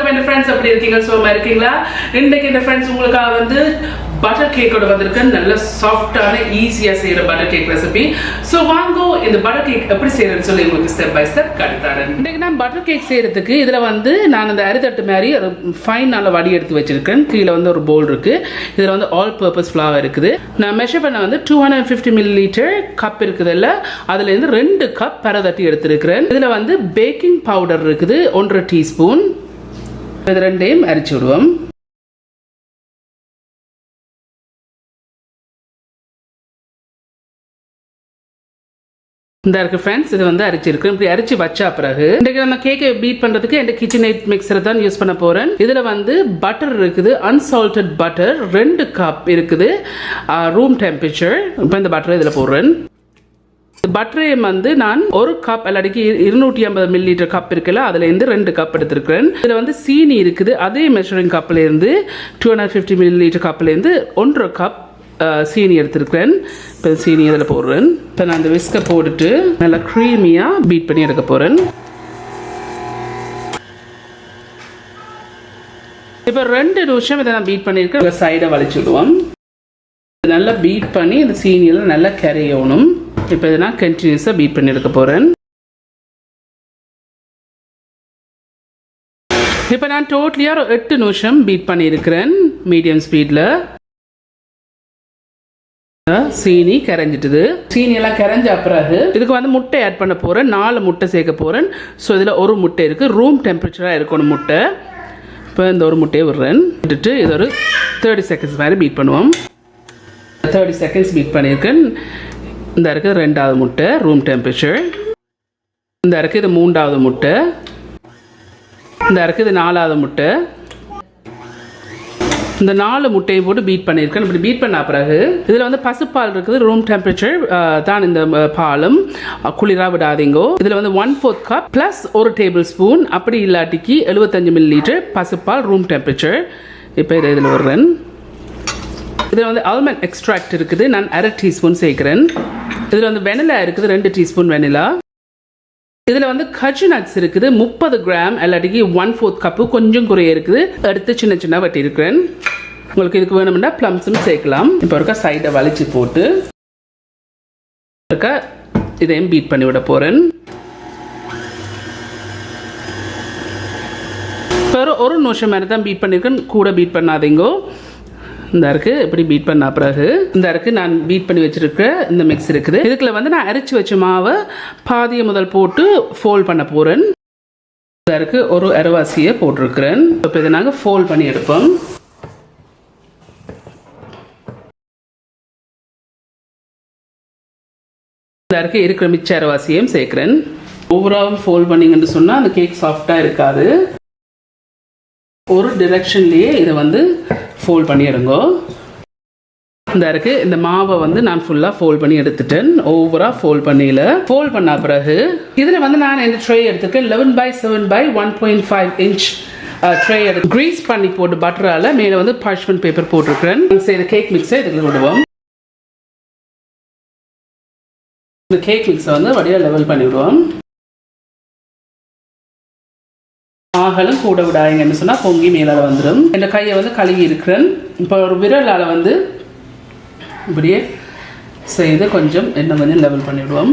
வணக்கம் என் ஃப்ரெண்ட்ஸ், எப்படி இருக்கீங்க? சும்மா இருக்கீங்களா? இன்னைக்கு என் ஃப்ரெண்ட்ஸ் உங்களுக்காக வந்து பட்டர் கேக்கோட வந்திருக்கு. நல்ல சாஃப்டான ஈஸியா செய்யற பட்டர் கேக் ரெசிபி. ஸோ வாங்கோ இந்த பட்டர் கேக் எப்படி செய்யறதுன்னு சொல்லி உங்களுக்கு ஸ்டெப் பை ஸ்டெப் காட்டுறேன். இன்னைக்கு நான் பட்டர் கேக் செய்யறதுக்கு இதுல வந்து நான் அந்த அரித்தட்டு மாதிரி ஒரு ஃபைன் நல்ல வடி எடுத்து வச்சிருக்கேன். கீழே வந்து ஒரு பவுல் இருக்கு. இதுல வந்து ஆல் பர்பஸ் ஃபிளவர் இருக்குது. நான் மெஷர் பண்ண வந்து 250 ml கப் இருக்குதுல்ல, அதுல இருந்து 2 கப் பரதட்டி எடுத்திருக்கிறேன். இதுல வந்து பேக்கிங் பவுடர் இருக்குது 1.5 டீஸ்பூன். இது ரெண்டையும் அரிச்சு விடுவோம். இந்த இருக்கு ஃப்ரெண்ட்ஸ், இது வந்து அரிச்சிருக்கு. இப்படி அரிச்சு வச்சா பிறகு இன்றைக்கு நம்ம கேக்கை பீட் பண்றதுக்கு இந்த கிச்சன் எய்ட் மிக்சரை தான் யூஸ் பண்ண போறேன். இதுல வந்து பட்டர் இருக்குது, அன்சால்டட் பட்டர் 2 கப் இருக்குது, ரூம் டெம்பரேச்சர். இப்போ இந்த பட்டரை இதுல போடுறேன். பட்டரை வந்து நான் 1 கப் அல்லாடிக்கு 250 ml கப் இருக்குல்ல, அதுல இருந்து 2 கப் எடுத்திருக்கிறேன். இதுல வந்து சீனி இருக்குது, அதே மெஷரிங் கப்ல இருந்து 250 ml கப்ல இருந்து 1.5 கப் சீனி எடுத்திருக்கிறேன். இப்போ சீனி இதில் போடுறேன். இப்போ நான் அந்த விஸ்கை போட்டுட்டு நல்லா க்ரீமியாக பீட் பண்ணி எடுக்க போகிறேன். இப்போ 2 நிமிஷம் இதை நான் பீட் பண்ணியிருக்கேன். சைடை வலிச்சுடுவோம். நல்லா பீட் பண்ணி இந்த சீனியில் நல்லா கரையணும். இப்போ இதை நான் கண்டினியூஸாக பீட் பண்ணி எடுக்க போகிறேன். இப்போ நான் டோட்டலியாக 8 நிமிஷம் பீட் பண்ணியிருக்கிறேன் மீடியம் ஸ்பீடில். சீனி கரைஞ்சிட்டுது. சீனி எல்லாம் கரைஞ்ச பிறகு இதுக்கு வந்து முட்டை ஆட் பண்ண போறேன். 4 முட்டை சேர்க்க போறேன். ஸோ இதில் 1 முட்டை இருக்கு. ரூம் டெம்பரேச்சராக இருக்கணும் முட்டை. இப்போ இந்த 1 முட்டையை விடுறேன். விட்டுட்டு இது ஒரு 30 செகண்ட்ஸ் மாதிரி பீட் பண்ணுவோம். 30 செகண்ட்ஸ் பீட் பண்ணியிருக்கேன். இந்த இருக்கு 2வது முட்டை ரூம் டெம்பரேச்சர். இந்த இருக்கு இது 3வது முட்டை. இந்த இருக்கு இது 4வது முட்டை. இந்த 4 முட்டையை போட்டு பீட் பண்ணியிருக்கேன். இப்படி பீட் பண்ண பிறகு இதில் வந்து பசுப்பால் இருக்குது, ரூம் டெம்பரேச்சர் தான். இந்த பாலும் குளிராக விடாதீங்கோ. இதில் வந்து 1/4 கப் ப்ளஸ் 1 டேபிள் ஸ்பூன், அப்படி இல்லாட்டிக்கு 75 ml பசுப்பால் ரூம் டெம்பரேச்சர். இப்போ இதை இதில் விடுறேன். இதில் வந்து ஆல்மண்ட் எக்ஸ்ட்ராக்ட் இருக்குது, நான் 1/2 டீஸ்பூன் சேர்க்குறேன். இதில் வந்து வெனிலா இருக்குது, 2 டீஸ்பூன் வெனிலா. இதில் வந்து கஜு நட்ஸ் இருக்குது 30 கிராம், இல்லாட்டிக்கு 1/4 கப்பு, கொஞ்சம் குறைய இருக்குது, எடுத்து சின்ன சின்ன வெட்டி இருக்கிறேன். உங்களுக்கு இதுக்கு வேணும்னா ப்ளம்ஸும் சேர்க்கலாம். இப்போ இருக்க சைடை வலிச்சு போட்டு இருக்க இதையும் பீட் பண்ணி விட போகிறேன். இப்போ 1 நிமிஷம் மாதிரி தான் பீட் பண்ணியிருக்கேன், கூட பீட் பண்ணாதீங்கோ. இந்த இருக்கு இப்படி பீட் பண்ண பிறகு இந்த இருக்கு நான் பீட் பண்ணி வச்சிருக்க இந்த மிக்ஸ் இருக்குது. இதுக்குள்ள வந்து நான் அரைச்சி வச்ச மாவை பாதியை முதல் போட்டு ஃபோல்ட் பண்ண போறேன். இந்த இருக்கு ஒரு அரைவாசியை போட்டிருக்கிறேன். இப்போ இதை நாங்கள் ஃபோல்ட் பண்ணி எடுப்போம். இந்த இருக்கு இருக்கிற மிச்ச அரைவாசியையும் சேர்க்கிறேன். ஓவராவும் ஃபோல்ட் பண்ணிங்கன்னு சொன்னால் அந்த கேக் சாஃப்டாக இருக்காது. ஒரு டிரெக்ஷன்லேயே இதை வந்து ஃபோல்ட் பண்ணிடுங்க. இந்த இருக்கு இந்த மாவை வந்து நான் ஃபுல்லாக ஃபோல்ட் பண்ணி எடுத்துட்டேன். ஓவராக ஃபோல்ட் பண்ணியில் ஃபோல்ட் பண்ண பிறகு இதில் வந்து நான் இந்த ட்ரே எடுத்துருக்கேன். 11x7x1.5 inch ட்ரே எடுத்து க்ரீஸ் பண்ணி போட்டு பட்டரால் மேலே வந்து பார்ச்மெண்ட் பேப்பர் போட்டிருக்கிறேன். செய்த கேக் மிக்ஸை இதுக்கு விடுவோம். இந்த கேக் மிக்ஸை வந்து வடியாக லெவல் பண்ணி விடுவோம். ஆகலும் கூட விடாங்கன்னு சொன்னால் பொங்கி மேலால் வந்துடும். இந்த கையை வந்து கழுவி இருக்கிறேன். இப்போ ஒரு விரலால் வந்து இப்படியே செய்து கொஞ்சம் எண்ணெய் கொஞ்சம் லெவல் பண்ணிவிடுவோம்.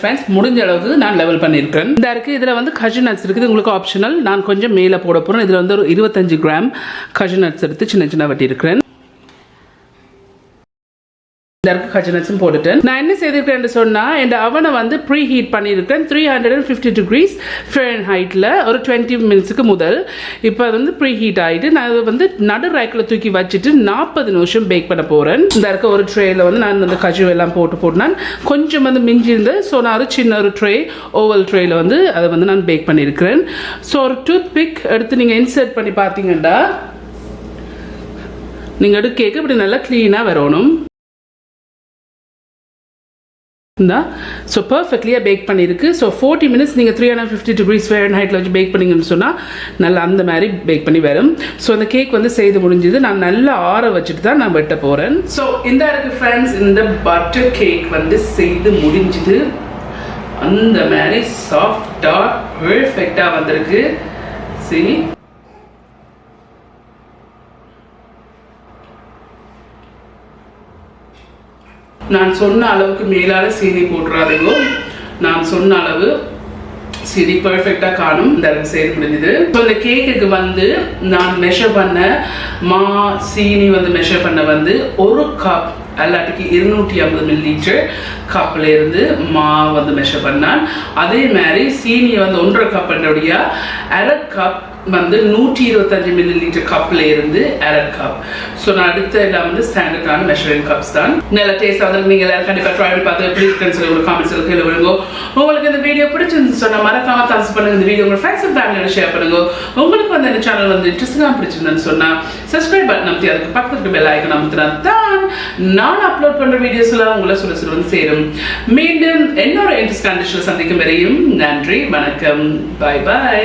ஃப்ரெண்ட்ஸ், முடிஞ்ச அளவுக்கு நான் லெவல் பண்ணியிருக்கேன். இந்த இருக்கு இதில் வந்து கஜு நட்ஸ் இருக்குது, உங்களுக்கு ஆப்ஷனல். நான் கொஞ்சம் மேலே போட போகிறேன். இதில் வந்து ஒரு 25 கிராம் கஜு நட்ஸ் எடுத்து சின்ன சின்ன வெட்டி இருக்கிறேன். கஜனட்ஸும் போட்டுட்டேன். நான் என்ன செய்திருக்கேன் சொன்னா, இந்த அவனை வந்து ப்ரீ ஹீட் பண்ணியிருக்கேன் 350 degrees Fahrenheitல ஒரு 20 மினிட்ஸுக்கு முதல். இப்போ வந்து ப்ரீ ஹீட் ஆகிட்டு நான் வந்து நடு ரேக்கில் தூக்கி வச்சுட்டு 40 நிமிஷம் பேக் பண்ண போகிறேன். இந்த இருக்க ஒரு ட்ரேயில் வந்து நான் அந்த கஜு எல்லாம் போட்டு நான் கொஞ்சம் வந்து மிஞ்சி இருந்தேன். ஸோ நான் ஒரு சின்ன ஒரு ட்ரே, ஓவல் ட்ரேயில் வந்து அதை வந்து நான் பேக் பண்ணியிருக்கிறேன். ஸோ ஒரு டூத் பிக் எடுத்து நீங்கள் இன்சர்ட் பண்ணி பார்த்தீங்கன்னா நீங்கள் எடுக்க கேக்கு இப்படி நல்லா க்ளீனாக வரணும். ஸோ பர்ஃபெக்ட்லியாக பேக் பண்ணியிருக்கு. ஸோ 40 மினிட்ஸ் நீங்கள் 350 degrees Fahrenheitல வச்சு பேக் பண்ணிங்கன்னு சொன்னால் நல்லா அந்த மாதிரி பேக் பண்ணி வரும். ஸோ அந்த கேக் வந்து செய்து முடிஞ்சது. நான் நல்லா ஆற வச்சுட்டு தான் நான் வெட்ட போகிறேன். ஸோ இந்த இருக்கு ஃப்ரெண்ட்ஸ், இந்த பட்டர் கேக் வந்து செய்து முடிஞ்சுது. அந்த மாதிரி சாஃப்டா பெர்ஃபெக்ட்டா வந்திருக்கு. See, நான் சொன்ன அளவுக்கு மேலால சீனி போட்டுறாதீங்க. நான் சொன்ன அளவு சீனி பெர்ஃபெக்டா காணும். இந்த அளவுக்கு செய்து முடிஞ்சது. ஸோ இந்த கேக்குக்கு வந்து நான் மெஷர் பண்ண சீனி வந்து மெஷர் பண்ண வந்து 1 கப் எல்லாத்துக்கு 250 மில்லிலிட்டர் கப்ல இருந்து வந்து மெஷர் பண்ணான். அதே மாதிரி சீனியை வந்து 1.5 கப்புடைய 1/2 கப் வந்து 125 மில்லிலிட்டர் கப்ல இருந்து 1/2 கப். ஸோ நான் அடுத்த எல்லாம் வந்து ஸ்டாண்டர்டான மெஷரிங் கப்ஸ் தான். நல்ல டேஸ்ட் வந்து நீங்க எல்லாரும் கண்டிப்பா ட்ரை பண்ணி பார்த்து எப்படி இருக்குன்னு சொல்லி ஒரு காமெண்ட்ஸ்ல கீழே விடுங்க. உங்களுக்கு இந்த வீடியோ பிடிச்சிருந்து சொன்னா மறக்காம தம்ஸ் பண்ணுங்க. இந்த வீடியோ உங்க ஃப்ரெண்ட்ஸ் அண்ட் ஃபேமிலியோட ஷேர் பண்ணுங்க. உங்களுக்கு வந்து இந்த சேனல் வந்து இன்ட்ரெஸ்டிங்கா பிடிச்சிருந்தேன்னு சொன்னா சப்ஸ்கிரைப் பட்டன் அமுத்தி அதுக்கு பக்கத்துக்கு பெல் ஐகான் அமுத்தினா தான் நான் அப்லோட் பண்ற வீடியோஸ் எல்லாம் உங்களை சுட வந்து சேரும். மீண்டும் இன்னொரு இன்ட்ரெஸ்டிங் கண்டிஷன்ல சந்திக்கும் வரையும் நன்றி, வணக்கம், பை பை.